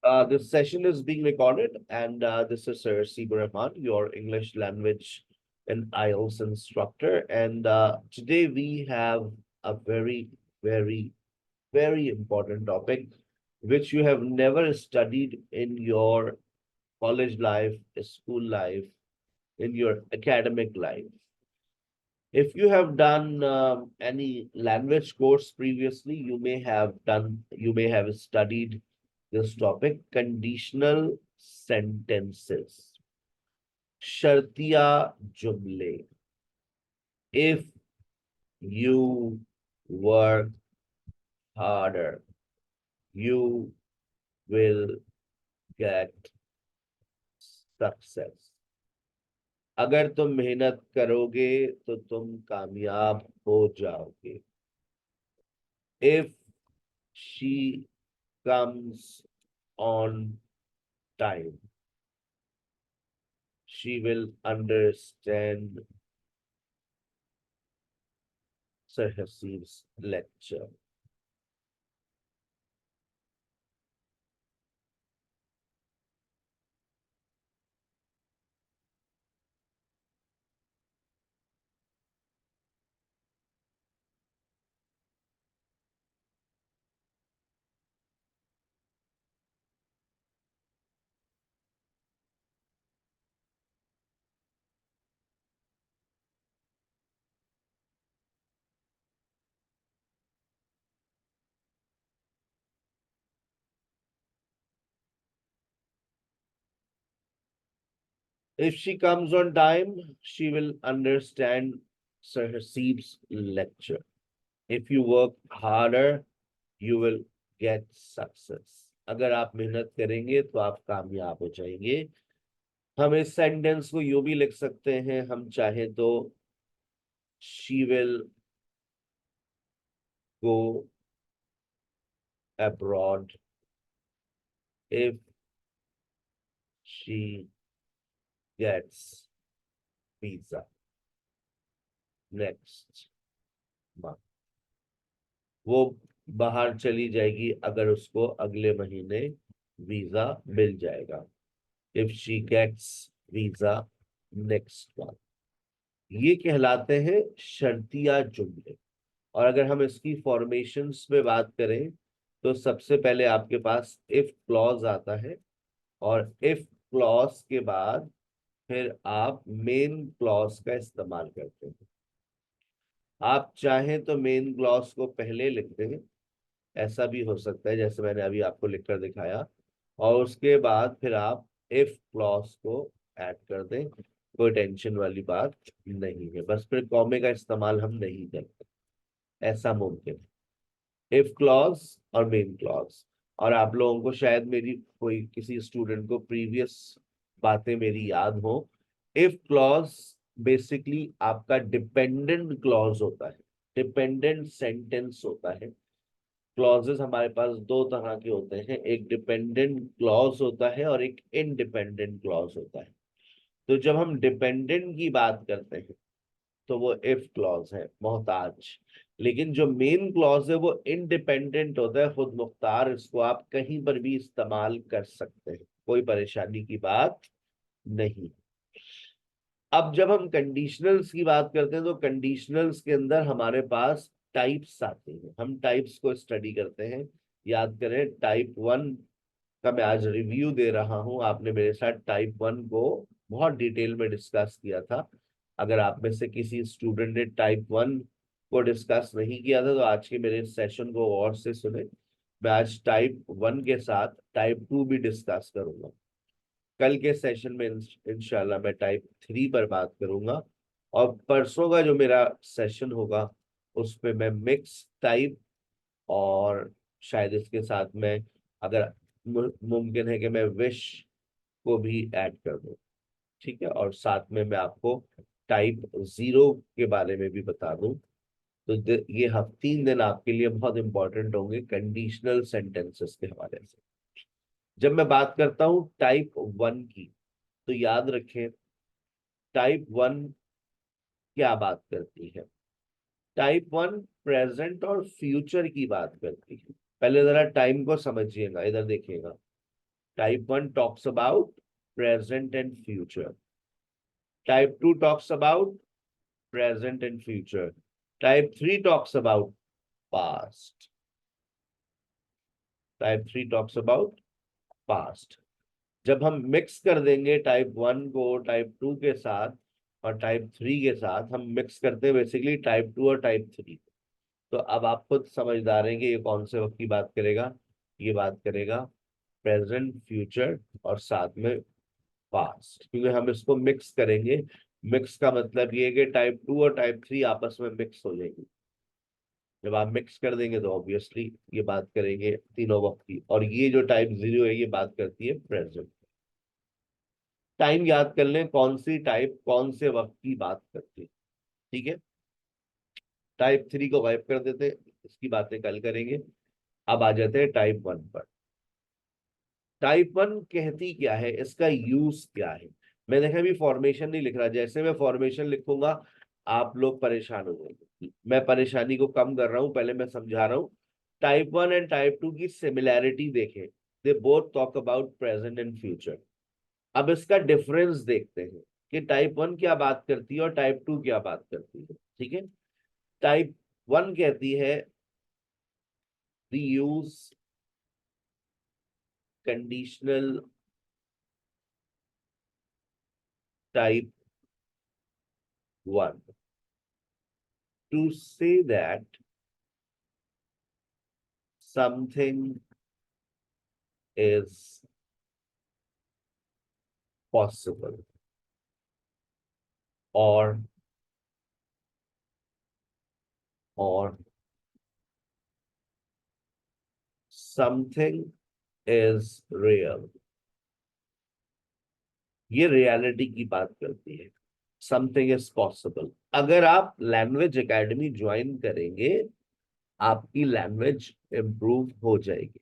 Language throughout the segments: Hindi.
This session is being recorded, and this is Sir Sibu Rahman, your English language and IELTS instructor. And today we have a very, very, very important topic which you have never studied in your college life, school life, in your academic life. If you have done any language course previously, you may have studied this topic, conditional sentences, shartiya jumle. If you work harder, you will get success. अगर तुम मेहनत करोगे तो तुम कामयाब हो जाओगे. If she comes on time, she will understand Sir Hasib's lecture. If she comes on time, she will understand Sir Hasib's lecture. If you work harder, you will get success. अगर आप मेहनत करेंगे तो आप कामयाब हो जाएंगे. हम इस सेंटेंस को यूं भी लिख सकते हैं, हम चाहे तो she will go abroad if she gets visa next month. वो बाहर चली जाएगी अगर उसको अगले महीने वीजा मिल जाएगा. If she gets visa next month. ये कहलाते हैं शर्तिया जुमले. और अगर हम इसकी फॉर्मेशंस में बात करें तो सबसे पहले आपके पास इफ क्लॉज आता है, और इफ क्लॉज के बाद फिर आप मेन क्लॉज का इस्तेमाल करते हैं. आप चाहें तो मेन क्लॉज को पहले लिख दें, ऐसा भी हो सकता है जैसे मैंने अभी आपको लिखकर दिखाया, और उसके बाद फिर आप इफ क्लॉज को ऐड कर दें. कोई टेंशन वाली बात नहीं है, बस फिर कॉमे का इस्तेमाल हम नहीं करते, ऐसा मुमकिन है. इफ क्लॉज और मेन क्लॉज. और आप लोगों को शायद मेरी कोई किसी स्टूडेंट को प्रीवियस बातें मेरी याद हो. इफ क्लॉज बेसिकली आपका डिपेंडेंट क्लॉज होता है, डिपेंडेंट सेंटेंस होता है. क्लॉजेस हमारे पास दो तरह के होते हैं, एक डिपेंडेंट क्लॉज होता है और एक इनडिपेंडेंट क्लॉज होता है. तो जब हम डिपेंडेंट की बात करते हैं तो वो इफ क्लॉज है, मोहताज. लेकिन जो मेन क्लॉज है वो इंडिपेंडेंट होता है, खुद मुख्तार. इसको आप कहीं पर भी इस्तेमाल कर सकते हैं, कोई परेशानी की बात नहीं. अब जब हम कंडीशनल्स की बात करते हैं तो कंडीशनल्स के अंदर हमारे पास टाइप्स आते हैं. हम टाइप्स को स्टडी करते हैं. याद करें, टाइप 1 का मैं आज रिव्यू दे रहा हूं. आपने मेरे साथ टाइप 1 को बहुत डिटेल में डिस्कस किया था. अगर आप में से किसी स्टूडेंट ने टाइप 1 को डिस्कस नहीं किया था तो आज के मेरे सेशन को और से सुने. मैं आज टाइप 1 के साथ टाइप 2 भी डिस्कस करूंगा. कल के सेशन में इंशाल्लाह मैं टाइप 3 पर बात करूंगा. और परसों का जो मेरा सेशन होगा उस पे मैं मिक्स टाइप, और शायद इसके साथ में अगर मुमकिन है कि मैं विश को भी ऐड कर दूं. ठीक है, और साथ में मैं आपको टाइप 0 के बारे में भी बता दूं. तो ये 3 दिन आपके लिए बहुत इंपॉर्टेंट होंगे कंडीशनल सेंटेंसेस के हवाले से. जब मैं बात करता हूं टाइप 1 की, तो याद रखें टाइप 1 क्या बात करती है. टाइप 1 प्रेजेंट और फ्यूचर की बात करती है. पहले जरा टाइम को समझिएगा, इधर देखिएगा. Type 1 talks about present and future. Type 2 talks about present and future. Type 3 talks about past. Type 3 talks about past. जब हम मिक्स कर देंगे टाइप 1 को टाइप 2 के साथ और टाइप 3 के साथ, हम मिक्स करते हैं बेसिकली टाइप 2 और टाइप 3। तो अब आप खुद समझदार हैं कि ये कौन से वक्त की बात करेगा। ये बात करेगा प्रेजेंट, फ्यूचर और साथ में पास्ट, क्योंकि हम इसको मिक्स करेंगे। मिक्स का मतलब ये है कि टाइप 2 और टाइप 3 आपस में मिक्स हो जाएंगे। जब आप मिक्स कर देंगे तो ऑब्वियसली ये बात करेंगे तीनों वक्त की, और ये जो टाइप 0 है ये बात करती है प्रेजेंट। टाइम याद कर लें, कौन सी टाइप कौन से वक्त की बात करती है। ठीक है, टाइप 3 को वाइप कर देते हैं, इसकी बातें कल करेंगे। अब आ जाते हैं टाइप 1 पर। टाइप 1 कहती क्या है, इसका यूज क्या है। मैं देखा अभी फॉर्मेशन नहीं लिख रहा, जैसे मैं फॉर्मेशन लिखूंगा आप लोग परेशान हो जाएंगे। मैं परेशानी को कम कर रहा हूं, पहले मैं समझा रहा हूं। टाइप 1 एंड टाइप 2 की सिमिलैरिटी देखें, they both talk about present and future. अब इसका डिफरेंस देखते हैं कि टाइप 1 क्या बात करती है और टाइप 2 क्या बात करती है। ठीक है, टाइप 1 कहती है the use conditional type 1 to say that something is possible or something is real। ये रियलिटी की बात करती है। Something is possible. अगर आप लैंग्वेज एकेडमी ज्वाइन करेंगे आपकी लैंग्वेज इंप्रूव हो जाएगी।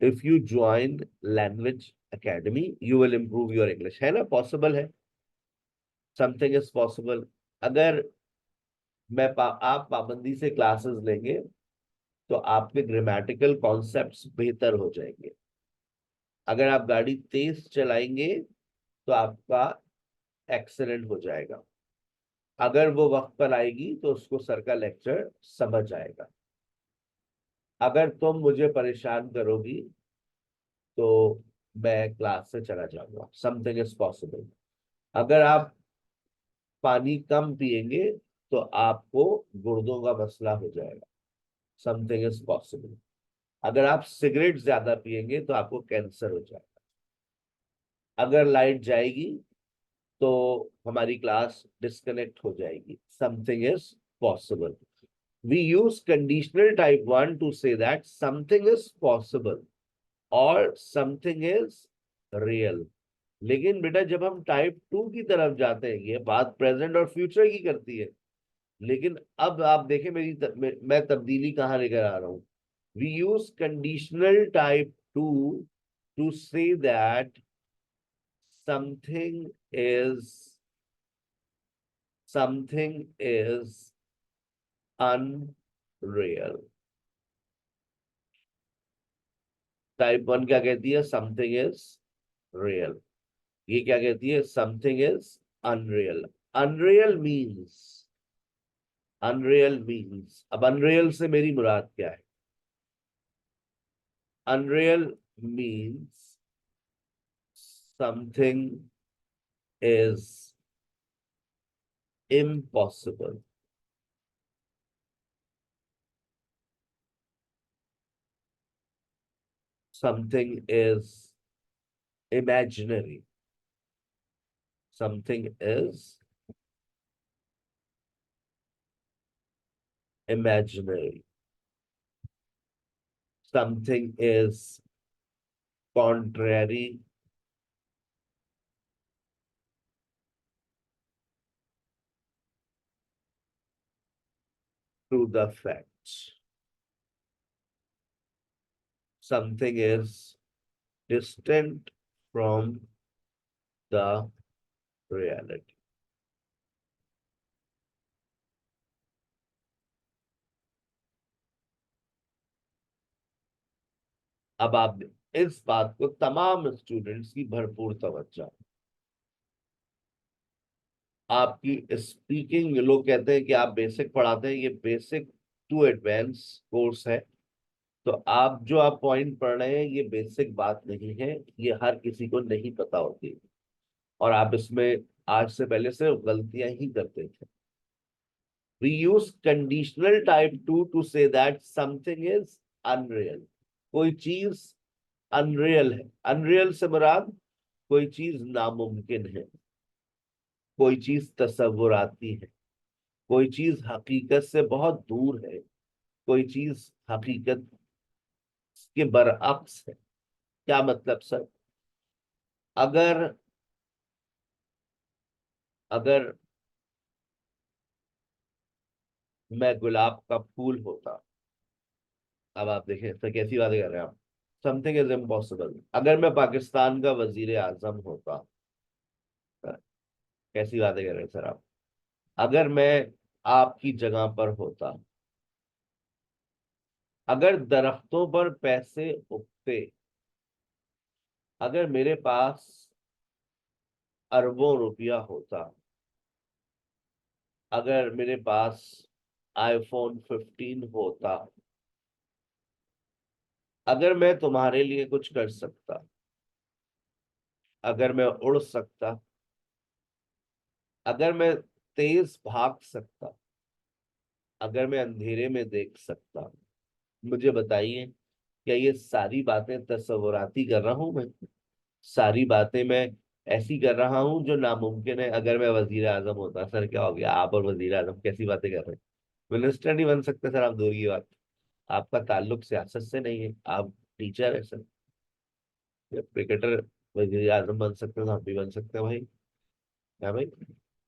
If you join language academy you will improve your English, है ना, पॉसिबल है। Something is possible. अगर आप पाबंदी से क्लासेस लेंगे तो आपके ग्रामेटिकल कॉन्सेप्ट्स बेहतर हो जाएंगे। अगर आप गाड़ी तेज चलाएंगे तो आपका एक्सीडेंट हो जाएगा। अगर वो वक्त पर आएगी तो उसको सर का लेक्चर समझ आएगा। अगर तुम मुझे परेशान करोगी तो मैं क्लास से चला जाऊंगा। Something is possible. अगर आप पानी कम पिएंगे तो आपको गुर्दों का मसला हो जाएगा। Something is possible. अगर आप सिगरेट ज्यादा पिएंगे तो आपको कैंसर हो जाएगा। अगर लाइट जाएगी तो हमारी क्लास डिस्कनेक्ट हो जाएगी। Something is possible. We use conditional type 1 to say that something is possible or something is real। लेकिन बेटा जब हम टाइप 2 की तरफ जाते हैं, ये बात प्रेजेंट और फ्यूचर की करती है। लेकिन अब आप देखें मैं तब्दीली कहाँ लेकर आ रहा हूं। We use conditional type 2 to say that something is unreal। Type 1 क्या कहती है, समथिंग इज रियल। ये क्या कहती है, something is unreal. Unreal means अब अनरियल से मेरी मुराद क्या है। Unreal means something is impossible. Something is imaginary। something is imaginary। something is contrary to the facts। something is distant from the reality। अब आप इस बात को तमाम स्टूडेंट्स की भरपूर तवज्जो। आपकी स्पीकिंग, लोग कहते हैं कि आप बेसिक पढ़ाते हैं, ये बेसिक टू एडवांस कोर्स है। तो आप पॉइंट पढ़ रहे हैं, ये बेसिक बात नहीं है, ये हर किसी को नहीं पता होती, और आप इसमें आज से पहले सिर्फ गलतियां ही करते थे। We use conditional type two say that something is unreal. कोई चीज अनरियल है, अनरियल से मुराद कोई चीज नामुमकिन है, कोई चीज तसव्वुराती है, कोई चीज हकीकत से बहुत दूर है, कोई चीज हकीकत के बरअक्स है। क्या मतलब सर? अगर अगर मैं गुलाब का फूल होता, अब आप देखें सर कैसी बातें कर रहे हैं आप। Something is impossible. अगर मैं पाकिस्तान का वजीर आजम होता, कैसी बातें कर रहे हैं सर आप। अगर मैं आपकी जगह पर होता, अगर दरख्तों पर पैसे उगते, अगर मेरे पास अरबों रुपया होता, अगर मेरे पास iPhone 15 होता, अगर मैं तुम्हारे लिए कुछ कर सकता, अगर मैं उड़ सकता, अगर मैं तेज भाग सकता, अगर मैं अंधेरे में देख सकता, मुझे बताइए, क्या ये सारी बातें तस्वुराती कर रहा हूं मैं? सारी बातें मैं ऐसी कर रहा हूं जो नामुमकिन है। अगर मैं वजीर आजम होता, सर क्या हो गया, आप और वजीर आजम कैसी बातें कर रहे हैं? मिनिस्टर नहीं बन सकते सर आप, दूर की बात। आपका ताल्लुक सियासत से नहीं है, आप टीचर है सर। क्रिकेटर वजीर आजम बन सकते हैं तो हम भी बन सकते हैं भाई। क्या भाई?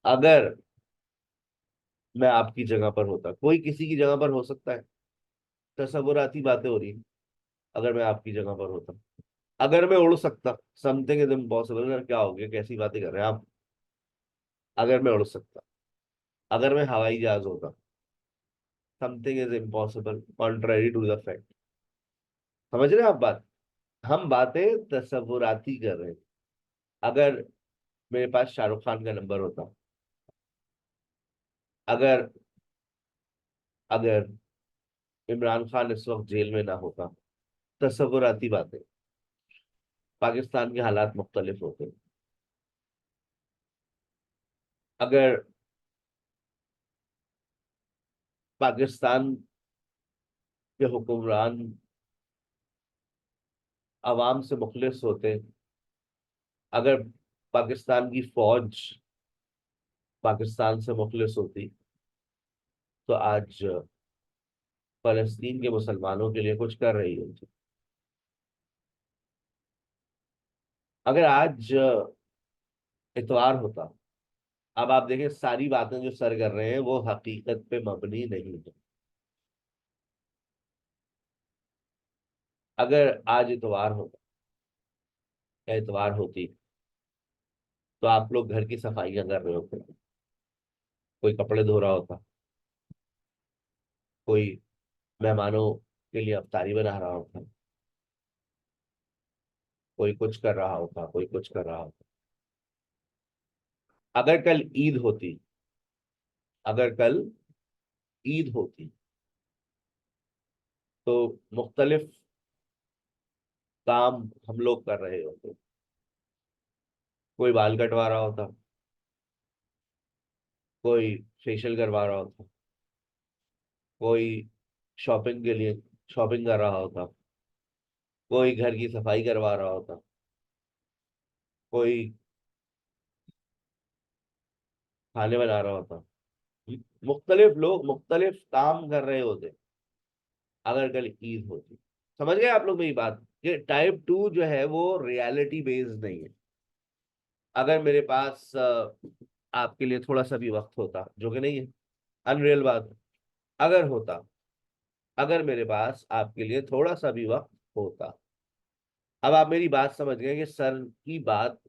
अगर मैं आपकी जगह पर होता, कोई किसी की जगह पर हो सकता है, तस्वुराती बातें हो रही हैं। अगर मैं आपकी जगह पर होता, अगर मैं उड़ सकता, समथिंग इज इम्पॉसिबल, सर क्या हो गया, कैसी बातें कर रहे हैं आप। अगर मैं उड़ सकता, अगर मैं हवाई जहाज होता, something is impossible, contrary to the fact. समझ रहे हैं आप बात? हम बातें तस्वुराती कर रहे हैं। अगर मेरे पास शाहरुख खान का नंबर होता, अगर अगर इमरान खान इस वक्त जेल में ना होता, तस्वुराती बातें। पाकिस्तान के हालात मुख्तलिफ होते। अगर पाकिस्तान के हुक्मरान अवाम से मुखलिस होते, अगर पाकिस्तान की फौज पाकिस्तान से मुखलिस होती, तो आज फलस्तीन के मुसलमानों के लिए कुछ कर रही होती। अगर आज इतवार होता, अब आप देखें सारी बातें जो सर कर रहे हैं वो हकीकत पे मबनी नहीं है। अगर आज इतवार होता या इतवार होती, तो आप लोग घर की सफाइयां कर रहे होते, कोई कपड़े धो रहा होता, कोई मेहमानों के लिए अफ्तारी बना रहा होता, कोई कुछ कर रहा होता, कोई कुछ कर रहा होता। अगर कल ईद होती, अगर कल ईद होती, तो मुख्तलिफ काम हम लोग कर रहे होते। कोई बाल कटवा रहा होता, कोई फेशियल करवा रहा होता, कोई शॉपिंग के लिए शॉपिंग कर रहा होता, कोई घर की सफाई करवा रहा होता, कोई खाने बना रहा होता। मुख्तलिफ लोग मुख्तलिफ काम कर रहे होते अगर कल ईद होती। समझ गए आप लोग मेरी बात? ये टाइप 2 जो है वो रियलिटी बेस्ड नहीं है। अगर मेरे पास आपके लिए थोड़ा सा भी वक्त होता, जो कि नहीं है, अनरियल बात है, अगर होता, अगर मेरे पास आपके लिए थोड़ा सा भी वक्त होता। अब आप मेरी बात समझ गए कि सर की बात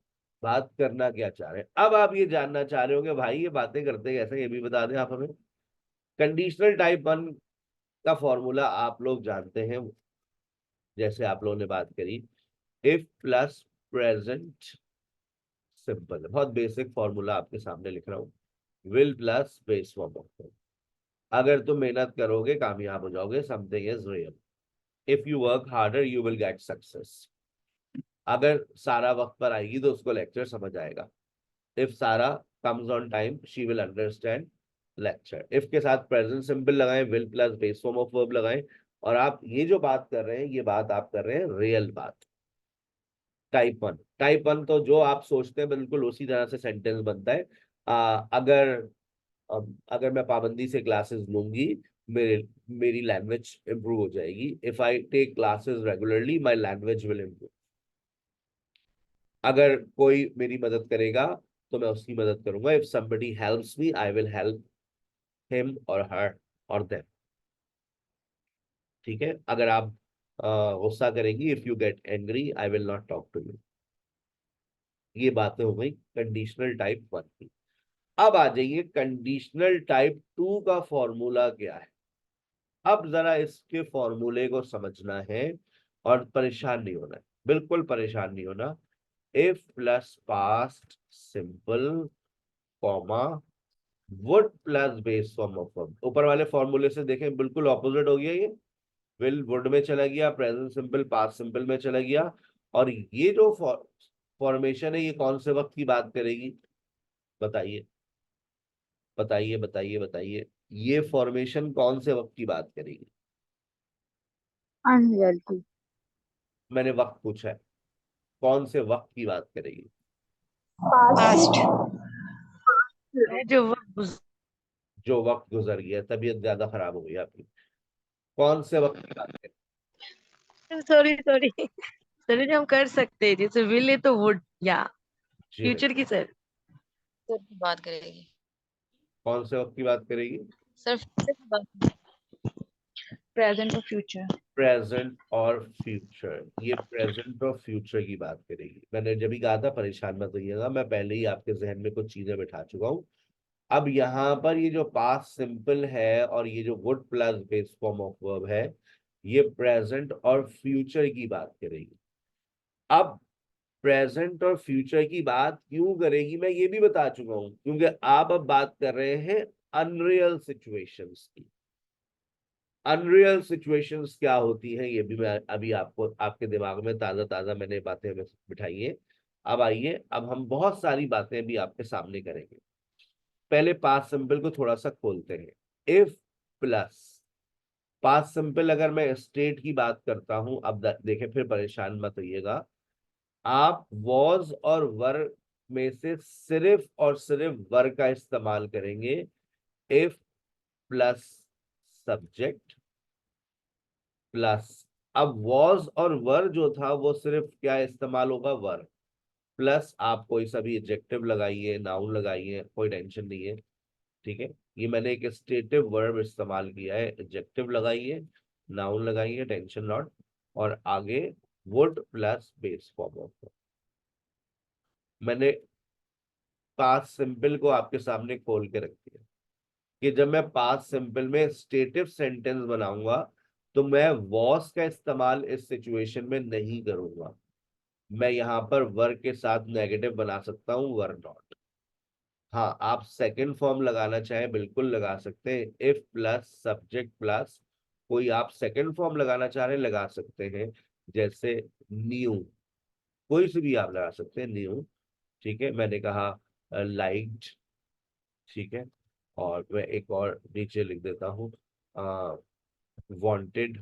करना क्या चाह रहे हैं। अब आप ये जानना चाह रहे हो कि भाई ये बातें करते कैसे, ये भी बता दें आप हमें। कंडीशनल टाइप 1 का फॉर्मूला आप लोग जानते हैं, जैसे आप लोगों ने बात करी इफ प्लस प्रेजेंट सिंपल, बहुत बेसिक फॉर्मूला आपके सामने लिख रहा हूँ, will plus base form of verb. अगर तुम मेहनत करोगे कामयाब हो जाओगे, something is real. If you work harder you will get success. अगर सारा वक्त पर आएगी तो उसको लेक्चर समझ आएगा। इफ सारा comes on time she will understand lecture. If के साथ प्रेजेंट सिंपल लगाएं, will plus base form of verb लगाएं, और आप ये जो बात कर रहे हैं ये बात आप कर रहे हैं रियल बात। टाइप 1 तो जो आप सोचते हैं बिल्कुल उसी तरह से सेंटेंस बनता है। अगर अगर मैं पाबंदी से क्लासेस लूंगी, मेरे मेरी लैंग्वेज इंप्रूव हो जाएगी। If I take classes regularly my language will improve. अगर कोई मेरी मदद करेगा तो मैं उसकी मदद करूंगा। If somebody helps me I will help him or her or them। ठीक है, अगर आप गुस्सा करेंगी, if you get angry I will not talk to you. ये बातें हो गई कंडीशनल टाइप 1 की। अब आ जाइए कंडीशनल टाइप 2 का फॉर्मूला क्या है। अब जरा इसके फॉर्मूले को समझना है और परेशान नहीं होना है, बिल्कुल परेशान नहीं होना। If plus past simple comma would plus base form of verb. ऊपर वाले फॉर्मूले से देखें बिल्कुल ऑपोजिट हो गया ये। विल वुड में चला गया, प्रेजेंट सिंपल पास्ट सिंपल में चला गया। और ये जो फॉर्मेशन है ये कौन से वक्त की बात करेगी? बताइए बताइए बताइए बताइए, ये फॉर्मेशन कौन से वक्त की बात करेगी? अनरियलिटी। मैंने वक्त पूछा है, कौन से वक्त की बात करेगी? पास्ट। जो वक्त जो वक्त गुजर गया, तबीयत ज्यादा खराब हो गई आपकी। कौन से वक्त की बात करेगी? सॉरी सॉरी सर हम कर सकते हैं, जैसे विल है तो वुड या जी भाई, फ्यूचर की सर। फ्यूचर की बात करेगी कौन से वक्त की बात करेगी? सर, फ्यूचर की बात। प्रेजेंट और फ्यूचर। प्रेजेंट और फ्यूचर, ये प्रेजेंट और फ्यूचर की बात करेगी। मैंने जब भी कहा था परेशान मत होइएगा, मैं पहले ही आपके जहन में कुछ चीजें बिठा चुका हूँ। अब यहाँ पर ये जो पास्ट सिंपल है और ये जो would plus base form of verb है, ये प्रेजेंट और फ्यूचर की बात करेगी। अब प्रेजेंट और फ्यूचर की बात क्यों करेगी मैं ये भी बता चुका हूं, क्योंकि आप अब बात कर रहे हैं अनरियल सिचुएशंस की। अनरियल सिचुएशंस क्या होती हैं ये भी मैं अभी आपको आपके दिमाग में ताजा ताजा मैंने बातें बिठाई है। अब आइए, अब हम बहुत सारी बातें भी आपके सामने करेंगे। पहले पास्ट सिंपल को थोड़ा सा खोलते हैं। इफ प्लस पास्ट सिंपल, अगर मैं स्टेट की बात करता हूं, अब देखें फिर परेशान मत होइएगा। आप वॉज और वर में से सिर्फ और सिर्फ वर का इस्तेमाल करेंगे। इफ प्लस सब्जेक्ट प्लस, अब वॉज और वर जो था वो सिर्फ क्या इस्तेमाल होगा? वर प्लस आप कोई सा भी एडजेक्टिव लगाइए, नाउन लगाइए, कोई टेंशन नहीं है। ठीक है, ये मैंने एक स्टेटिव वर्ब इस्तेमाल किया है। एडजेक्टिव लगाइए, नाउन लगाइए, टेंशन नॉट, और आगे would plus base form of. मैंने पास्ट सिंपल को आपके सामने खोल के रख दिया कि जब मैं पास्ट सिंपल में स्टेटिव सेंटेंस बनाऊंगा तो मैं वॉस का इस्तेमाल इस सिचुएशन में नहीं करूंगा। मैं यहाँ पर वर के साथ नेगेटिव बना सकता हूँ, वर नॉट। हाँ, आप सेकंड फॉर्म लगाना चाहें बिल्कुल लगा सकते हैं। इफ प्लस सब्जेक्ट प्लस कोई आप सेकंड फॉर्म लगाना चाह रहे हैं लगा सकते हैं, जैसे न्यू, कोई से भी आप लगा सकते हैं न्यू। ठीक है, मैंने कहा लाइक्ड। ठीक है, और मैं एक और नीचे लिख देता हूँ वांटेड।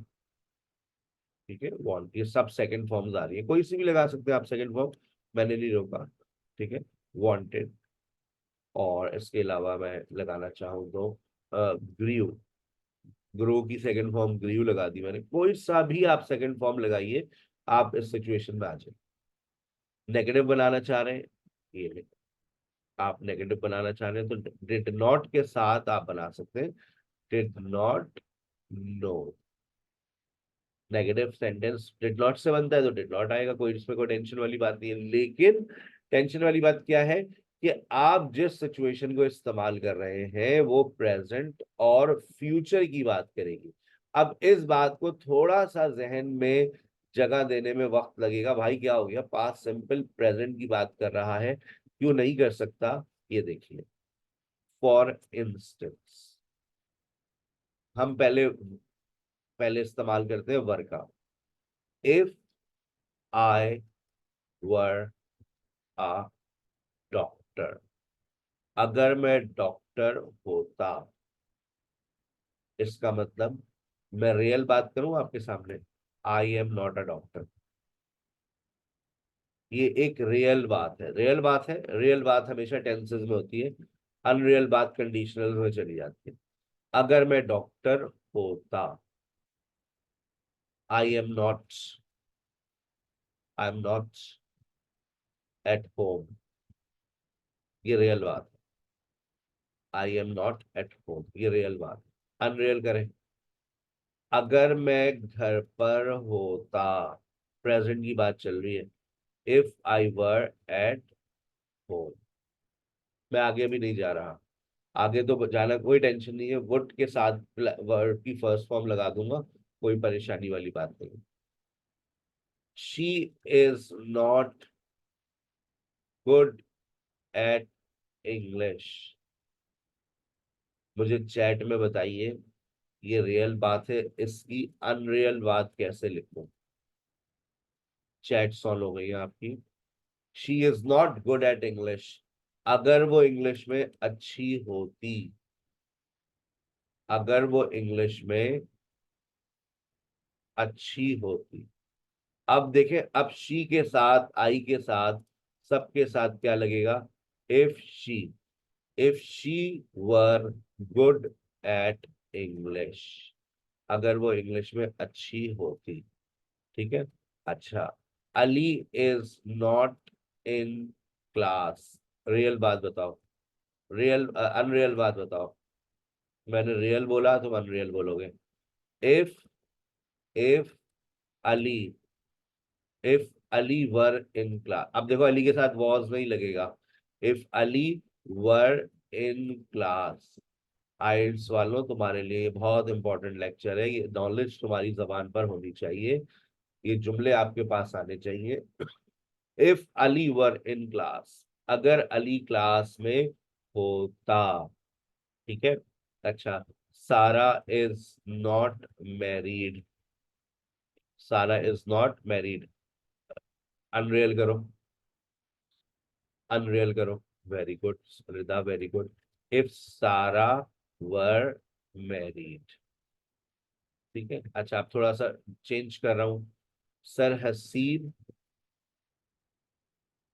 ठीक है, वांट, ये सब सेकंड फॉर्म्स आ रही है, कोई सी भी लगा सकते हैं आप सेकंड फॉर्म, मैंने नहीं रोका। ठीक है, वांटेड। और इसके अलावा मैं लगाना चाहूँ तो ग्रीव, ग्रो की सेकंड फॉर्म ग्रीव लगा दी मैंने। कोई सा भी आप सेकंड फॉर्म लगाइए, आप इस सिचुएशन में आ जाए। नेगेटिव बनाना चाह रहे हैं, ये आप नेगेटिव बनाना चाह रहे हैं तो डिड नॉट के साथ आप बना सकते हैं, did not know. Negative sentence did not से बनता है तो डिड नॉट आएगा, कोई इसमें कोई टेंशन वाली बात नहीं है। लेकिन टेंशन वाली बात क्या है कि आप जिस सिचुएशन को इस्तेमाल कर रहे हैं वो प्रेजेंट और फ्यूचर की बात करेगी। अब इस बात को थोड़ा सा जहन में जगह देने में वक्त लगेगा। भाई क्या हो गया, पास्ट सिंपल प्रेजेंट की बात कर रहा है, क्यों नहीं कर सकता? ये देखिए, फॉर इंस्टेंस हम पहले पहले इस्तेमाल करते हैं वर का। If I were a doctor, अगर मैं डॉक्टर होता, इसका मतलब मैं रियल बात करूं आपके सामने, I am not a doctor. ये एक रियल बात है, रियल बात है। रियल बात हमेशा टेंसेस में होती है, अनरियल बात कंडीशनल में चली जाती है। अगर मैं डॉक्टर होता, I am not, I am not at home, ये रियल बात है। I am not at home, ये रियल बात है। अनरियल करें, अगर मैं घर पर होता, प्रेजेंट की बात चल रही है, if I were at home. मैं आगे भी नहीं जा रहा, आगे तो जाना कोई टेंशन नहीं है, वुड के साथ वर्ड की फर्स्ट फॉर्म लगा दूंगा, कोई परेशानी वाली बात नहीं। She is not good at English. मुझे चैट में बताइए, ये रियल बात है, इसकी अनरियल बात कैसे लिखूं? चैट सॉल्व हो गई है आपकी। She is not good at English, अगर वो इंग्लिश में अच्छी होती, अगर वो इंग्लिश में अच्छी होती। अब देखें, अब शी के साथ, आई के साथ, सबके साथ क्या लगेगा? If she, if she were good at English, अगर वो इंग्लिश में अच्छी होती। ठीक है। अच्छा, Ali is not in class, real बात बताओ, रियल अनरियल बात बताओ। मैंने रियल बोला, तुम अनरियल बोलोगे। If if Ali, if Ali were in class, अब देखो अली के साथ वॉज नहीं लगेगा। If Ali were in class, आइल्स वालों तुम्हारे लिए ये बहुत इंपॉर्टेंट लेक्चर है, ये नॉलेज तुम्हारी जबान पर होनी चाहिए, ये जुमले आपके पास आने चाहिए। If Ali were in class, अगर अली क्लास में होता। ठीक है। अच्छा, Sara is not married, Sara is not married, unreal करो, अनरियल करो। Very good Rida, very good. If Sara were married. ठीक है। अच्छा, अब थोड़ा सा चेंज कर रहा हूं। Sir Haseeb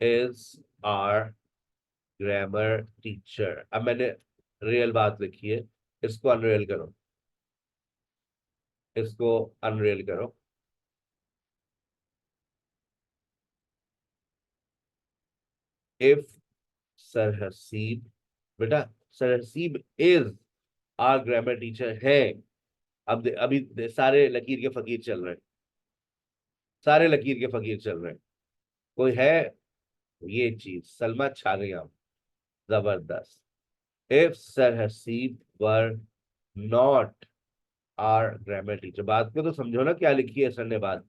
is our grammar teacher, अब मैंने रियल बात लिखी है, इसको अनरियल करो, इसको अनरियल करो। इफ सर हसीब, बेटा sir Haseeb is our grammar teacher है। अब सारे लकीर के फकीर चल रहे हैं, सारे लकीर के फकीर चल रहे हैं। कोई है? ये चीज सलमा छा गई आप, जबरदस्त। If sir Haseeb were not our grammar teacher, बात को तो समझो ना, क्या लिखी है सर ने बात।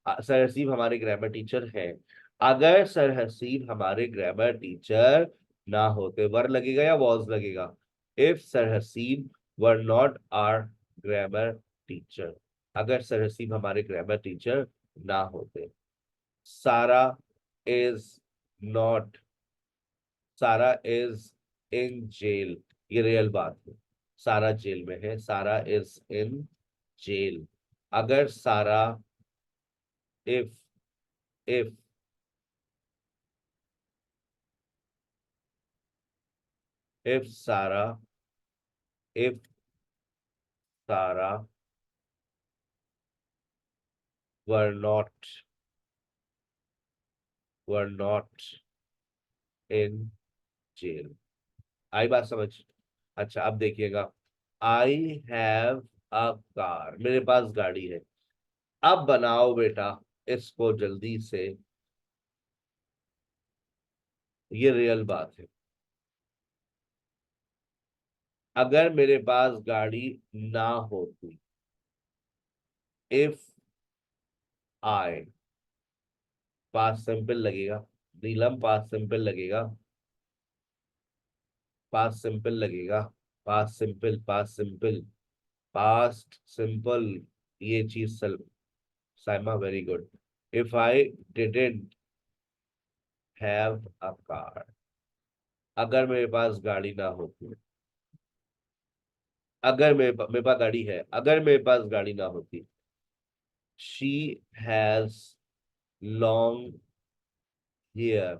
सर हसीब हमारे ग्रामर टीचर हैं, अगर सर हसीब हमारे ग्रामर टीचर ना होते, वर लगेगा या वॉज लगेगा? If sir Haseeb were not our grammar teacher, अगर सर हसीब हमारे ग्रामर टीचर ना होते। Sara is not, Sara is in jail, ये रियल बात है, सारा जेल में है, सारा इज इन जेल। अगर सारा, if if Sara, if Sara were not, were not in jail. आई बात समझ? अच्छा, अब देखिएगा, आई हैव अ कार, मेरे पास गाड़ी है। अब बनाओ बेटा इसको जल्दी से, ये रियल बात है। अगर मेरे पास गाड़ी ना होती, इफ आई, पास्ट सिंपल लगेगा। नीलम पास्ट सिंपल लगेगा, पास्ट सिंपल लगेगा, past simple, past simple, past simple, ये चीज Saima very good. If I didn't have a car, अगर मेरे पास गाड़ी ना होती, अगर मेरे पास गाड़ी है, अगर मेरे पास गाड़ी ना होती। शी हैज लॉन्ग हेयर,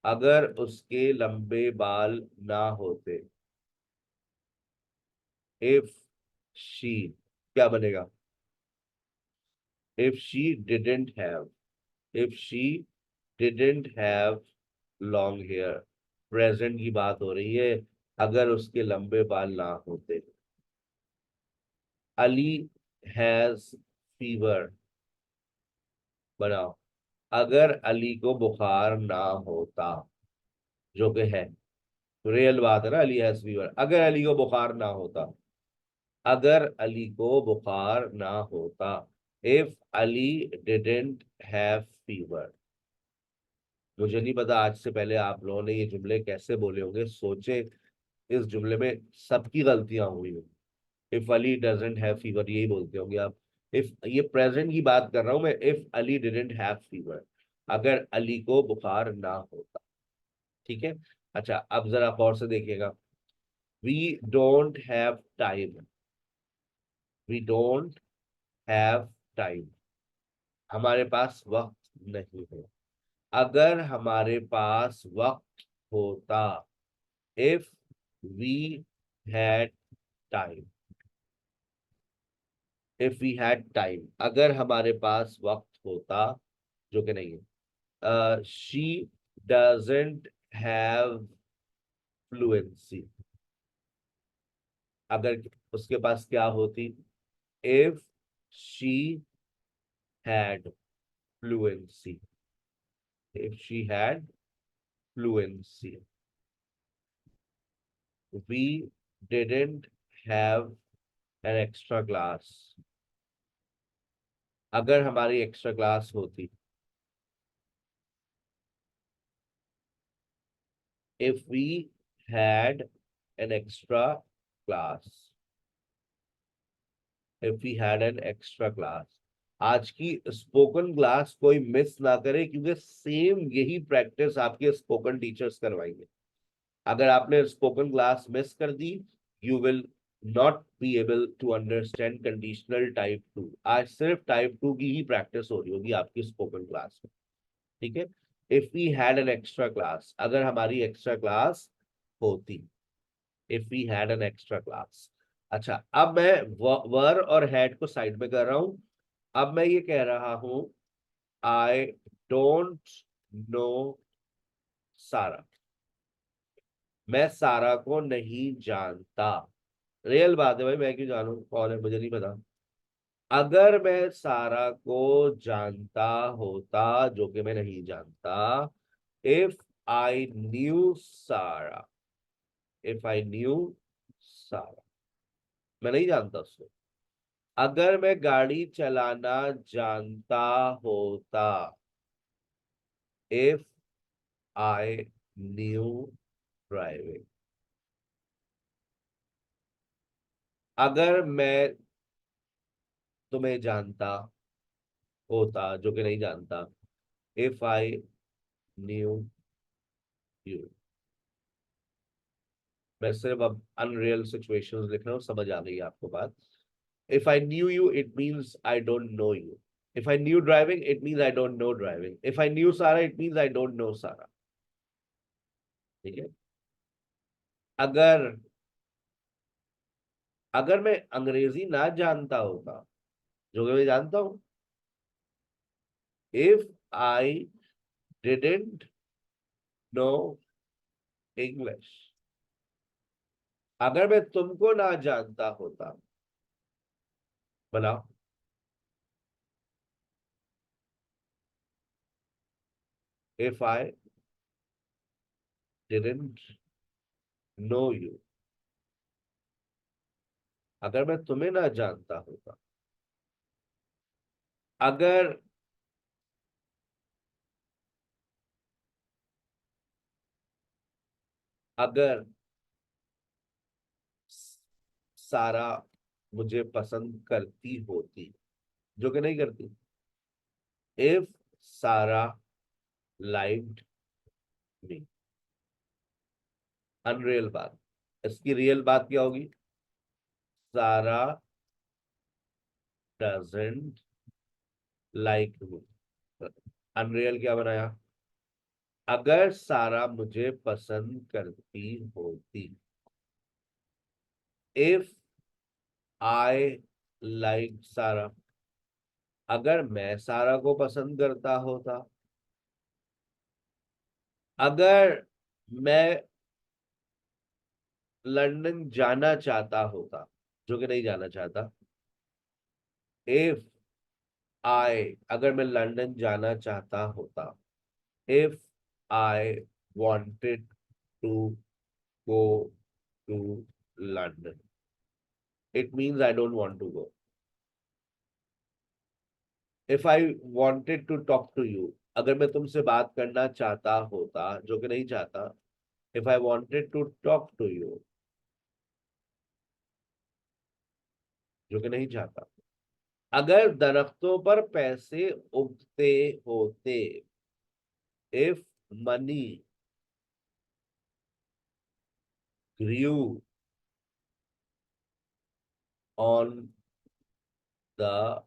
अगर उसके लंबे बाल ना होते। इफ शी क्या बनेगा? If she didn't have, if she didn't have long hair, present की बात हो रही है, अगर उसके लंबे बाल ना होते। अली हैज फीवर, बनाओ, अगर अली को बुखार ना होता, जो कि है रियल बात है ना, अली हैज फीवर, अगर अली को बुखार ना होता, अगर अली को बुखार ना होता। If Ali didn't have fever. मुझे नहीं पता आज से पहले आप लोगों ने ये जुमले कैसे बोले होंगे, सोचे इस जुमले में सबकी गलतियां हुई होंगी। If Ali doesn't have fever यही बोलते होंगे आप। इफ, ये प्रेजेंट की बात कर रहा हूं मैं, if Ali didn't have fever, अगर अली को बुखार ना होता। ठीक है। अच्छा, अब जरा गौर से देखिएगा। We don't have time, we don't have time, हमारे पास वक्त नहीं है। अगर हमारे पास वक्त होता, if we had time, if we had time, अगर हमारे पास वक्त होता, जो कि नहीं है। शी डजेंट हैव फ्लुएंसी, अगर उसके पास क्या होती? If she had fluency, if she had fluency. We didn't have an extra class, अगर हमारी एक्स्ट्रा क्लास होती। If we had an extra class, if we had an extra class। आज की स्पोकन क्लास कोई मिस ना करे, क्योंकि सेम यही प्रैक्टिस आपके स्पोकन टीचर्स करवाएंगे। अगर आपने स्पोकन क्लास मिस कर दी, you will not be able to understand conditional type 2। आज सिर्फ टाइप 2 की ही प्रैक्टिस हो रही होगी आपकी स्पोकन क्लास में। ठीक है। If we had an extra class, अगर हमारी एक्स्ट्रा क्लास होती, if we had an extra class. अच्छा, अब मैं वर और हैड को साइड में कर रहा हूं। अब मैं ये कह रहा हूं, आई डोंट नो सारा, मैं सारा को नहीं जानता। रियल बात है भाई, मैं क्यों जानू कौन है, मुझे नहीं पता। अगर मैं सारा को जानता होता, जो कि मैं नहीं जानता। इफ आई न्यू सारा, इफ आई न्यू सारा, मैं नहीं जानता उसको। अगर मैं गाड़ी चलाना जानता होता, इफ आई न्यू ड्राइविंग, अगर मैं तुम्हें जानता होता, जो कि नहीं जानता। If I knew you. मैं सिर्फ अब अनरियल सिचुएशंस लिख रहा हूँ, समझ आ गई है आपको बात। If I knew you it means I don't know you. If I knew driving it means I don't know driving. If I knew Sara it means I don't know Sara. ठीक है। अगर अगर मैं अंग्रेजी ना जानता होता, जो कि मैं जानता हूं। If I didn't know English, अगर मैं तुमको ना जानता होता। बनाओ, if I didn't know you, अगर मैं तुम्हें ना जानता होता। अगर अगर सारा मुझे पसंद करती होती, जो कि नहीं करती। इफ सारा लाइक्ड मी। अनरियल बात। इसकी रियल बात क्या होगी? सारा डजंट लाइक मी। अनरियल क्या बनाया? अगर सारा मुझे पसंद करती होती। इफ आई लाइक सारा। अगर मैं सारा को पसंद करता होता। अगर मैं लंदन जाना चाहता होता, जो कि नहीं जाना चाहता। इफ आई, अगर मैं लंदन जाना चाहता होता। If I wanted to go to London, it means I don't want to go. If I wanted to talk to you, अगर मैं तुमसे बात करना चाहता होता, जो कि नहीं चाहता। If I wanted to talk to you, जो कि नहीं चाहता। अगर दरख्तों पर पैसे उगते होते। If money grew on the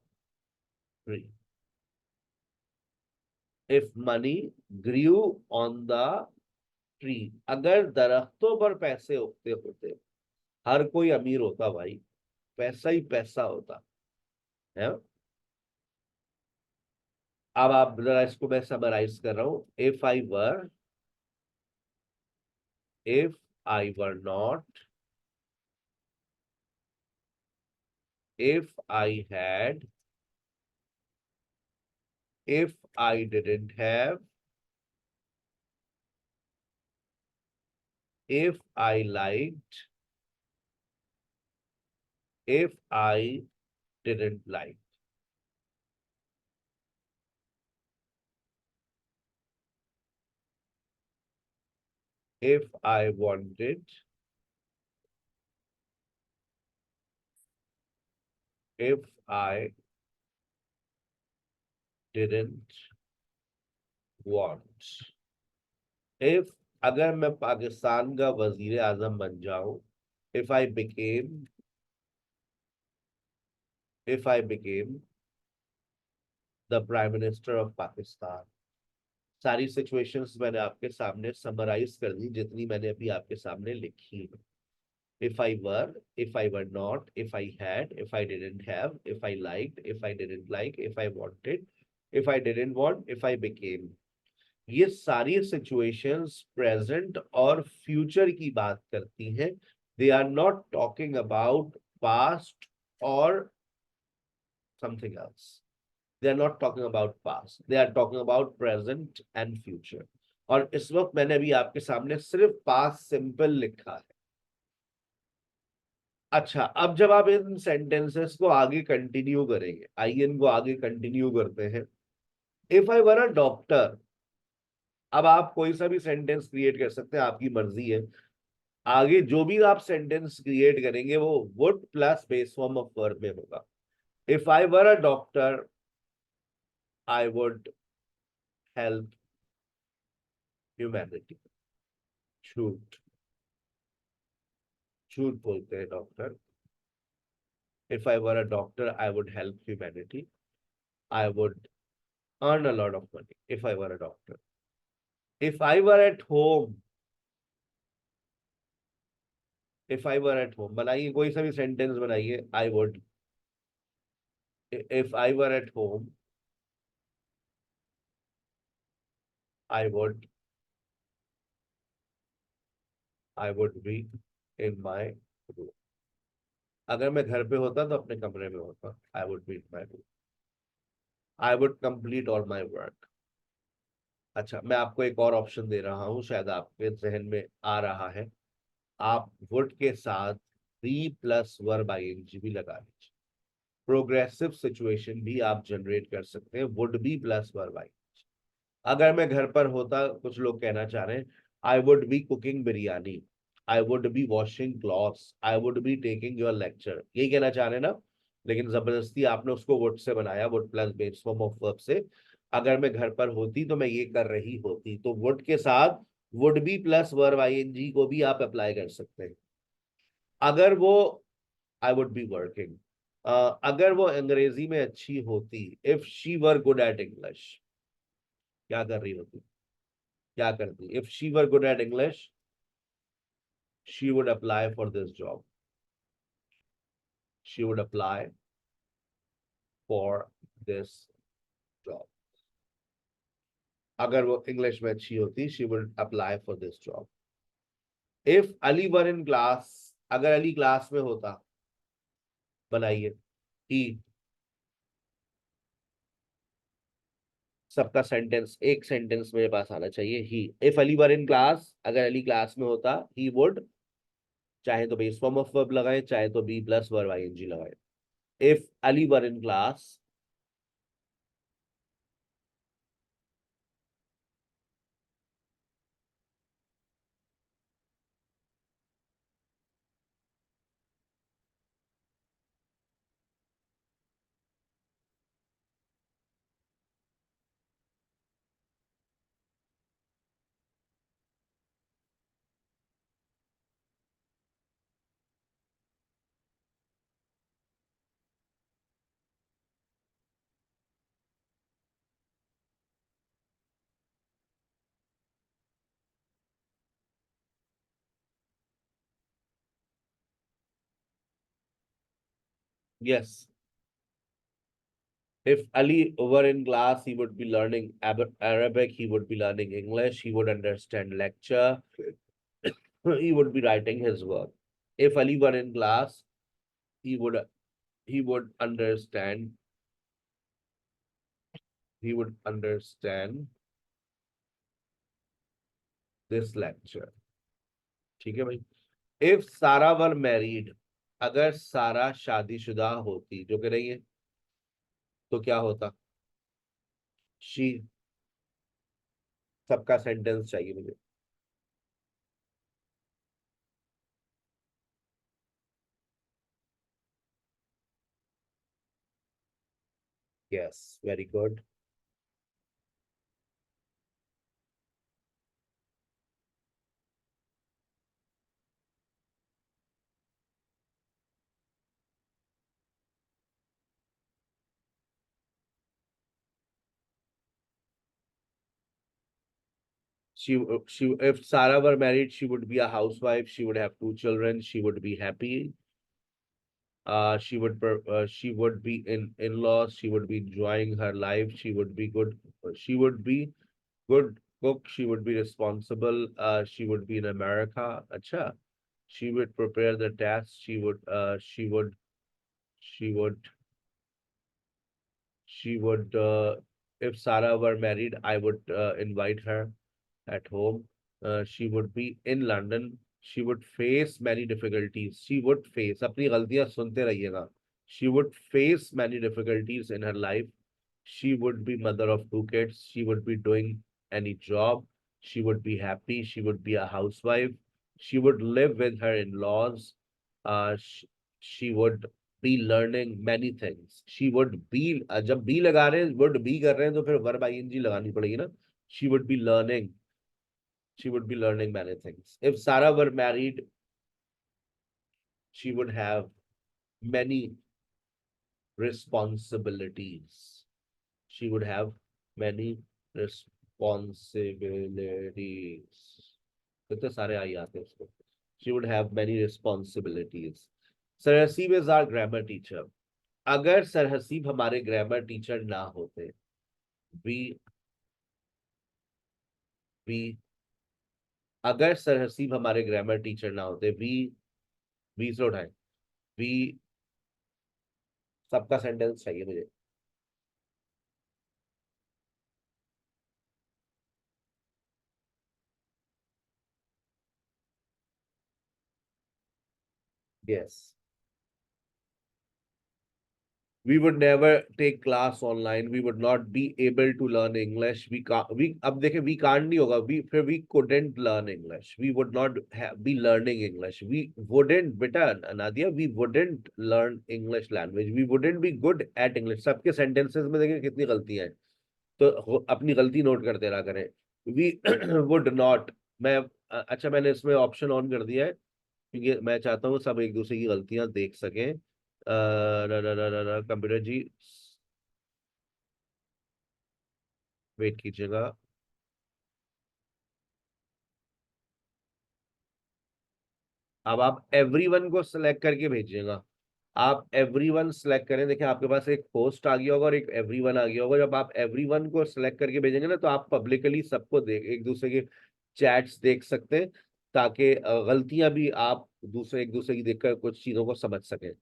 tree. If money grew on the tree, अगर दरख्तों पर पैसे उगते होते। हर कोई अमीर होता भाई, पैसा ही पैसा होता है। अब आप जरा इसको मैं समराइज कर रहा हूं। If I were not, if I had, if I didn't have, if I liked, if I didn't like. If I wanted, if I didn't want. If, अगर मैं पाकिस्तान का वजीर आजम बन जाऊं। If I became, if I became the Prime Minister of Pakistan. सारी सिचुएशंस मैंने आपके सामने समराइज कर दी, जितनी मैंने अभी आपके सामने लिखी है। If I were, if I were not, if I had, if I didn't have, if I liked, if I didn't like, if I wanted, if I didn't want, if I became. ये सारी सिचुएशंस प्रेजेंट और फ्यूचर की बात करती हैं। They are not talking about past और something else. They are not talking about past. They are talking about present and future. और इस वक्त मैंने अभी आपके सामने सिर्फ पास्ट सिंपल लिखा है। अच्छा, अब जब आप इन सेंटेंसेस को आगे कंटिन्यू करेंगे, आइए इनको आगे कंटिन्यू करते हैं। If I were a doctor. अब आप कोई सा भी सेंटेंस क्रिएट कर सकते हैं, आपकी मर्जी है। आगे जो भी आप सेंटेंस क्रिएट करेंगे वो would plus base form of verb में होगा। If I were a doctor, I would help humanity. झूठ, झूठ बोलते हैं doctor. If I were a doctor, I would help humanity. I would earn a lot of money if I were a doctor. If I were at home, if I were at home, बनाइए कोई सा भी सेंटेंस बनाइए। I would, if I were at home, I would be in my room. अगर मैं घर पे होता तो अपने कमरे में होता। I would be in my room. I would complete all my work. अच्छा, मैं आपको एक और ऑप्शन दे रहा हूं, शायद आपके जहन में आ रहा है। आप वुड के साथ बी प्लस वर्ब आईएनजी भी लगा लीजिए। प्रोग्रेसिव सिचुएशन भी आप जनरेट कर सकते हैं, would be plus verb ING. अगर मैं घर पर होता, कुछ लोग कहना चाह रहे हैं I would be cooking biryani. I would be washing clothes. I would be taking your lecture. यही कहना चाह रहे हैं ना, लेकिन जबरदस्ती आपने उसको would से बनाया, would plus base form of verb से। अगर मैं घर पर होती तो मैं ये कर रही होती, तो would के साथ would be plus verb ing को भी आप अप्लाई कर सकते हैं। अगर वो आई वुड बी वर्किंग, अगर वो अंग्रेजी में अच्छी होती, if she were good at English, क्या कर रही होती, क्या करती, if she were good at English she would apply for this job, she would apply for this job. अगर वो इंग्लिश में अच्छी होती, she would apply for this job. If Ali were in class, अगर अली क्लास में होता, बनाइए ही, सबका सेंटेंस एक सेंटेंस मेरे पास आना चाहिए। ही, if Ali were in class, अगर अली क्लास में होता, ही वुड, चाहे तो बेस फॉर्म ऑफ वर्ब लगाए, चाहे तो बी प्लस वर्ब आईएनजी लगाए। If Ali were in class, yes, if Ali were in class, he would be learning Arabic, he would be learning English, he would understand lecture, he would be writing his work. If Ali were in class, he would he would understand he would understand this lecture. ठीक है भाई। If Sarah were married, अगर सारा शादीशुदा होती, जो कि नहीं है, तो क्या होता, शी, सबका सेंटेंस चाहिए मुझे। Yes, very good. She if Sarah were married, she would be a housewife, she would have two children, she would be happy, she would be in-laws, she would be enjoying her life, she would be good, she would be good cook, she would be responsible, she would be in America. Acha, she would prepare the test, she would she would if Sarah were married, I would invite her at home. She would be in London. She would face many difficulties. She would face, अपनी गलतियां सुनते रहिएगा, she would face many difficulties in her life. She would be mother of two kids. She would be doing any job. She would be happy. She would be a housewife. She would live with her in-laws. She would be learning many things. She would be, जब be लगा रहे हैं, would be कर रहे हैं, तो फिर verb ing लगानी पड़ेगी ना। She would be learning. She would be learning many things. If Sarah were married, she would have many responsibilities. She would have many responsibilities. कितने सारे आई आते हैं उसको। She would have many responsibilities. Sir Hasib is our grammar teacher. अगर सर हसीब हमारे ग्रामर टीचर ना होते, we we अगर सर हसीब हमारे ग्रामर टीचर ना होते, वी से उठाए, वी, सबका सेंटेंस चाहिए मुझे। Yes, We would never take class online. We would not be able to learn English. We can't. We अब देखें we can't नहीं होगा. We couldn't learn English. We would not be learning English. We wouldn't बेटा अनादिया. We wouldn't learn English language. We wouldn't be good at English. सबके sentences में देखिए कितनी गलतियां हैं. तो अपनी गलती नोट करते रहा करें. We would not. मैं अच्छा मैंने इसमें ऑप्शन ऑन कर दिया है क्योंकि मैं चाहता हूँ सब एक दूसरे की गलतियां देख सकें. कंप्यूटर जी वेट कीजिएगा. अब आप एवरीवन को सिलेक्ट करके भेजिएगा. आप एवरीवन सिलेक्ट करें. देखिए आपके पास एक पोस्ट आ गया होगा और एक एवरीवन आ गया होगा. जब आप एवरीवन को सिलेक्ट करके भेजेंगे ना तो आप पब्लिकली सबको देख एक दूसरे के चैट्स देख सकते हैं ताकि गलतियां भी आप दूसरे एक दूसरे की देखकर कुछ चीजों को समझ सकें.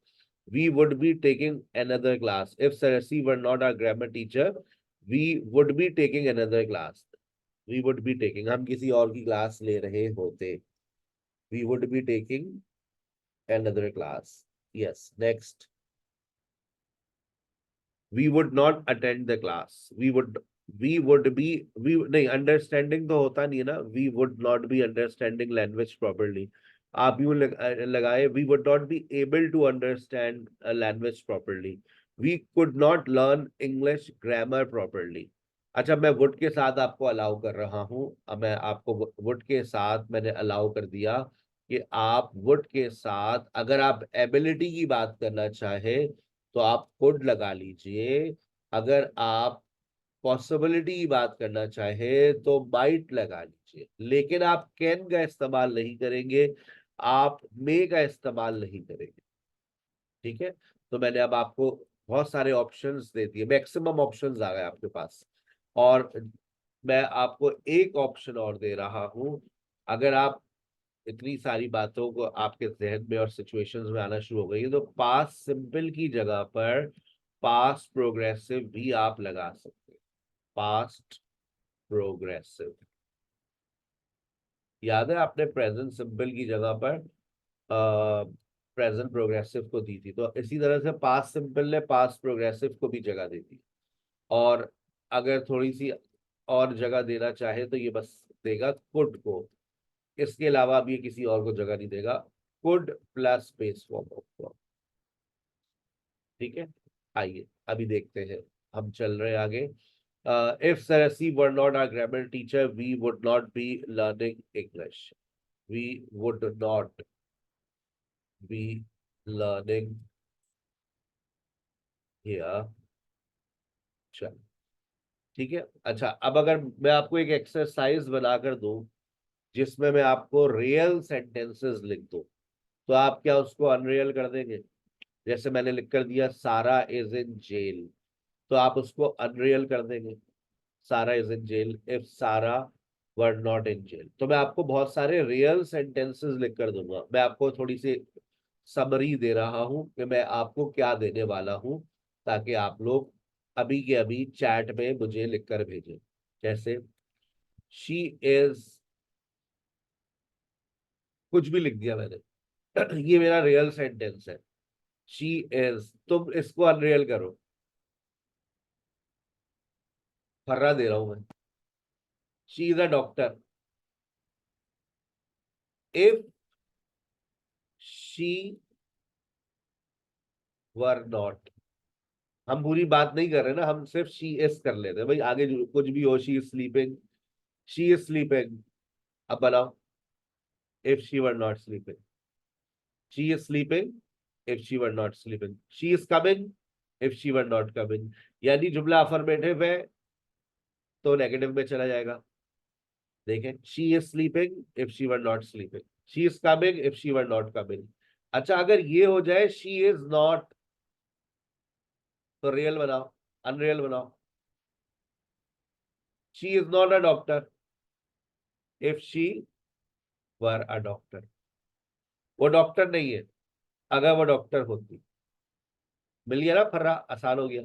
We would be taking another class. If Sarasi were not our grammar teacher, we would be taking another class. We would be taking. हम किसी और की क्लास ले रहे होते. We would be taking another class. Yes. Next. We would not attend the class. We would be नहीं understanding तो होता नहीं है ना. We would not be understanding language properly. आप यूं लगाए we would not be able to understand a language properly. We could not learn English grammar properly. अच्छा मैं would के साथ आपको अलाउ कर रहा हूँ. अब मैं आपको would के साथ मैंने अलाउ कर दिया कि आप would के साथ अगर आप ability की बात करना चाहे तो आप could लगा लीजिए. अगर आप पॉसिबिलिटी की बात करना चाहे तो might लगा लीजिए. लेकिन आप कैन का इस्तेमाल नहीं करेंगे. आप मे का इस्तेमाल नहीं करेंगे. ठीक है. तो मैंने अब आपको बहुत सारे ऑप्शंस दे दिए. मैक्सिमम ऑप्शंस आ गए आपके पास. और मैं आपको एक ऑप्शन और दे रहा हूं. अगर आप इतनी सारी बातों को आपके जहन में और सिचुएशंस में आना शुरू हो गई तो पास्ट सिंपल की जगह पर पास्ट प्रोग्रेसिव भी आप लगा सकते हैं. Past progressive. याद है आपने प्रेजेंट सिंपल की जगह पर प्रेजेंट प्रोग्रेसिव को दी थी. तो इसी तरह से पास्ट सिंपल ने पास्ट प्रोग्रेसिव को भी जगह दी थी. और अगर थोड़ी सी और जगह देना चाहे तो ये बस देगा कुड को. इसके अलावा अब ये किसी और को जगह नहीं देगा. Could plus base form of verb. ठीक है. आइए अभी देखते हैं. हम चल रहे हैं आगे. If Sarasi were not our grammar teacher, we would not be learning English. We would not be learning here. चल ठीक है. अच्छा अब अगर मैं आपको एक एक्सरसाइज बनाकर दूं जिसमें मैं आपको रियल सेंटेंसेस लिख दूं तो आप क्या उसको अनरियल कर देंगे. जैसे मैंने लिख कर दिया सारा इज इन जेल तो आप उसको अनरियल कर देंगे. सारा is in jail if Sara were not in jail. तो मैं आपको बहुत सारे रियल सेंटेंसेस लिख कर दूंगा. मैं आपको थोड़ी सी समरी दे रहा हूं कि मैं आपको क्या देने वाला हूं ताकि आप लोग अभी के अभी चैट में मुझे लिख कर भेजें. जैसे शी इज कुछ भी लिख दिया मैंने. ये मेरा रियल सेंटेंस है. She is. तुम इसको अनरियल करो. फर्रा दे रहा हूं मैं. She is a doctor. If she were not. हम पूरी बात नहीं कर रहे ना. हम सिर्फ शी इज कर लेते हैं भाई. आगे जो कुछ भी हो. She is sleeping. She is sleeping. अब बनाओ. If she were not sleeping. She is sleeping if she were not sleeping. She is coming if she were not coming. यानी जुमला अफर्मेटिव है तो नेगेटिव में चला जाएगा. देखें she is sleeping if she were not sleeping. She is coming if she were not coming. अच्छा अगर ये हो जाए शी इज नॉट तो रियल बनाओ. अनरियल बनाओ. She is not a doctor if she were a doctor. वो डॉक्टर नहीं है. अगर वो डॉक्टर होती. मिल गया ना फर्रा. आसान हो गया.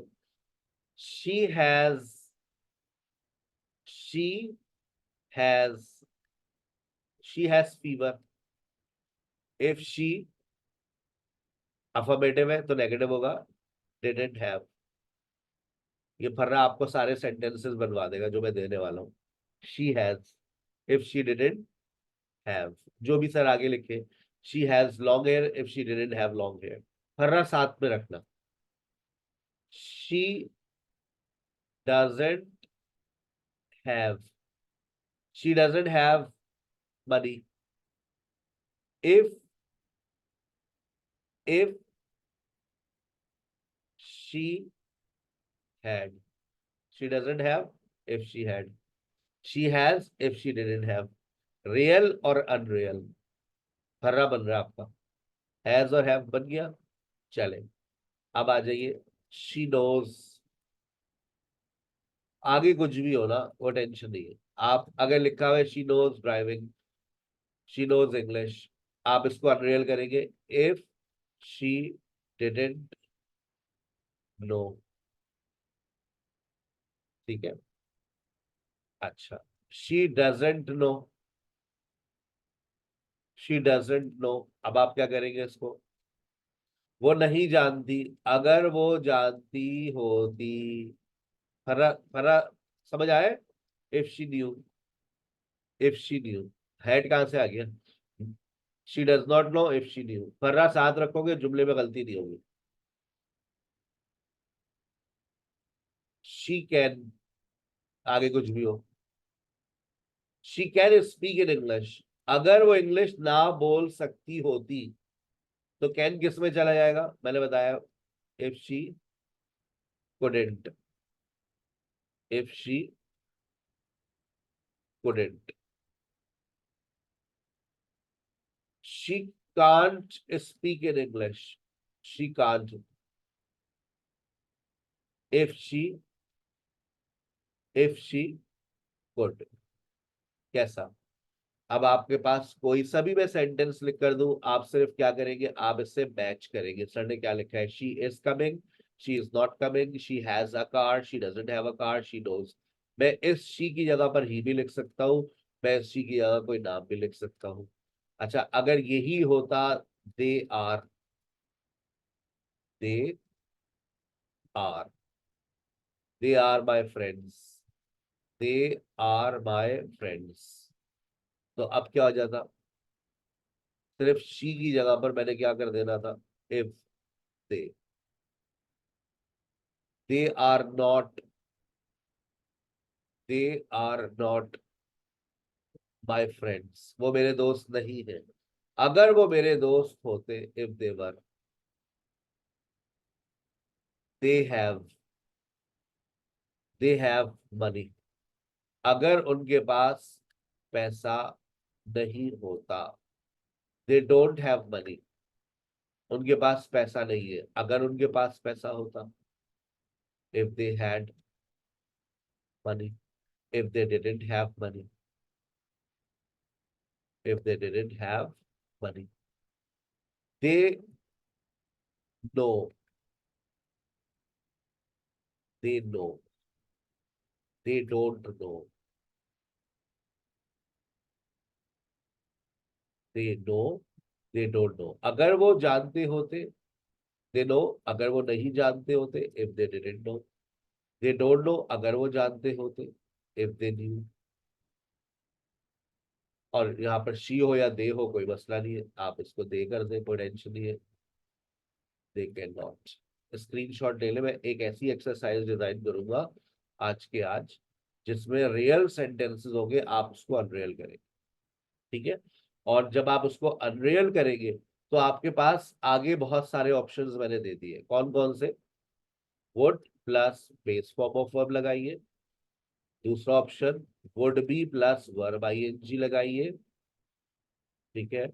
She has she has she has fever. If she affirmative है तो नेगेटिव होगा. didn't have, ये फर्रा आपको सारे सेंटेंसेस बनवा देगा जो मैं देने वाला हूँ। she has, if she didn't have, जो भी सर आगे लिखे, she has long hair if she didn't have long hair, फर्रा साथ में रखना। she doesn't have, she doesn't have money if she had, she doesn't have if she had, she has if she didn't have, real और अनरियल फर्रा बन रहा है आपका, हैज और हैव बन गया। चले अब आ जाइए, शी नोज, आगे कुछ भी हो ना वो टेंशन नहीं है। आप अगर लिखा हुआ है she knows driving, she knows English, आप इसको अनरियल करेंगे, इफ शी डिडंट नो, ठीक है। अच्छा, she doesn't know, she doesn't know, अब आप क्या करेंगे इसको, वो नहीं जानती, अगर वो जानती होती, फरा फरा समझ आए, if she knew, if she knew, had कहां से आ गया, she does not know if she knew, Farah साथ रखोगे जुमले में गलती नहीं होगी। शी कैन, आगे कुछ भी हो, she can speak in English, अगर वो इंग्लिश ना बोल सकती होती तो कैन किस में चला जाएगा, मैंने बताया, if she couldn't, if she couldn't, she can't speak in English, she can't, if she could, कैसा। अब आपके पास कोई सा भी मैं सेंटेंस लिख कर दूं, आप सिर्फ क्या करेंगे, आप इससे मैच करेंगे। सर ने क्या लिखा है, she is coming, she is not coming, she has a car, she doesn't have a car, she knows. मैं इस शी की जगह पर ही भी लिख सकता हूँ, मैं इस शी की जगह कोई नाम भी लिख सकता हूँ। अच्छा, अगर यही होता, they are, they are, they are my friends, they are my friends, तो अब क्या हो जाता, सिर्फ शी की जगह पर मैंने क्या कर देना था, if they, they are not, they are not my friends, वो मेरे दोस्त नहीं है, अगर वो मेरे दोस्त होते, if they were, they have, they have money, अगर उनके पास पैसा नहीं होता, दे डोंट हैव मनी, उनके पास पैसा नहीं है, अगर उनके पास पैसा होता, if they had money, if they didn't have money, if they didn't have money, they know, they know, they don't know, they know, they don't know, अगर वो जानते होते, they know, अगर वो नहीं जानते होते, if they didn't know, they don't know, अगर वो जानते होते, if they knew, और यहाँ पर शी हो या दे हो कोई मसला नहीं है, आप इसको दे कर दे, कोई टेंशन नहीं है, दे कैन नॉट। स्क्रीनशॉट ले ले, मैं एक ऐसी एक्सरसाइज डिजाइन करूंगा आज के आज जिसमें रियल सेंटेंसेस होंगे, आप उसको अनरियल करेंगे, ठीक है। और जब आप उसको अनरियल करेंगे तो आपके पास आगे बहुत सारे ऑप्शंस मैंने दे दिए, कौन कौन से, would plus base form of verb लगाइए, दूसरा option would be plus verb ING लगाइए, ठीक है।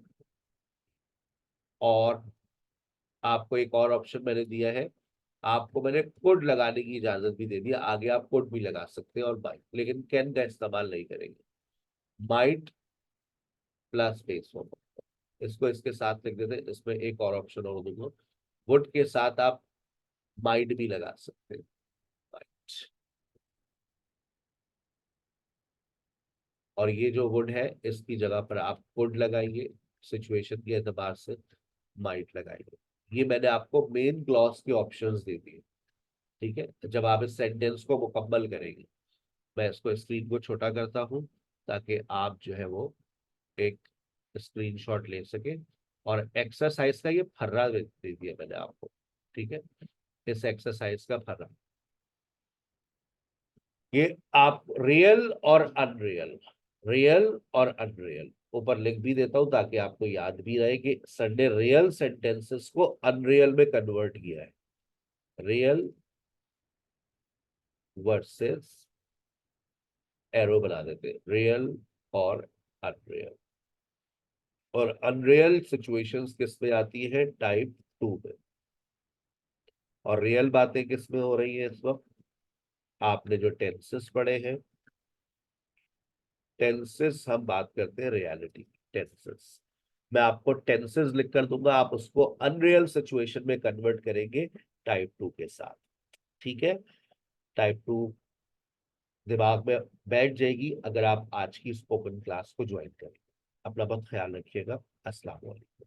और आपको एक और ऑप्शन मैंने दिया है, आपको मैंने कुड लगाने की इजाजत भी दे दी, आगे आप कुड भी लगा सकते हैं और माइट, लेकिन कैन का इस्तेमाल नहीं करेंगे। माइट प्लस बेस फॉर्म, इसको इसके साथ लिख देते हैं, इसमें एक और ऑप्शन और दूंगा, वुड के साथ आप माइट भी लगा सकते हैं, माइट। और ये जो वुड है इसकी जगह पर आप कुड लगाइए, सिचुएशन के एतबार से माइट लगाइए, ये मैंने आपको मेन क्लॉज के ऑप्शंस दे दिए, ठीक है। जब आप इस सेंटेंस को मुकम्मल करेंगे, मैं इसको स्क्रीन को छोटा करता हूँ ताकि आप जो है वो एक स्क्रीनशॉट ले सके। और एक्सरसाइज का ये फर्रा दे दिया मैंने आपको, ठीक है, इस एक्सरसाइज का फर्रा। ये आप रियल और अनरियल, रियल और अनरियल ऊपर लिख भी देता हूं ताकि आपको याद भी रहे कि सर ने रियल सेंटेंसेस को अनरियल में कन्वर्ट किया है। रियल वर्सेस, एरो बना देते, रियल और अनरियल। और अनरियल सिचुएशंस किस में आती है? टाइप 2 में। और रियल बातें किस में हो रही है इस वक्त? आपने जो टेंसेस पढ़े हैं, टेंसेस हम बात करते हैं रियलिटी टेंसेस। मैं आपको टेंसेस लिख कर दूंगा, आप उसको अनरियल सिचुएशन में कन्वर्ट करेंगे टाइप 2 के साथ, ठीक है। टाइप 2 दिमाग में बैठ जाएगी अगर आप आज की स्पोकन क्लास को ज्वाइन करें। अपना बहुत ख्याल रखिएगा। अस्सलाम वालेकुम।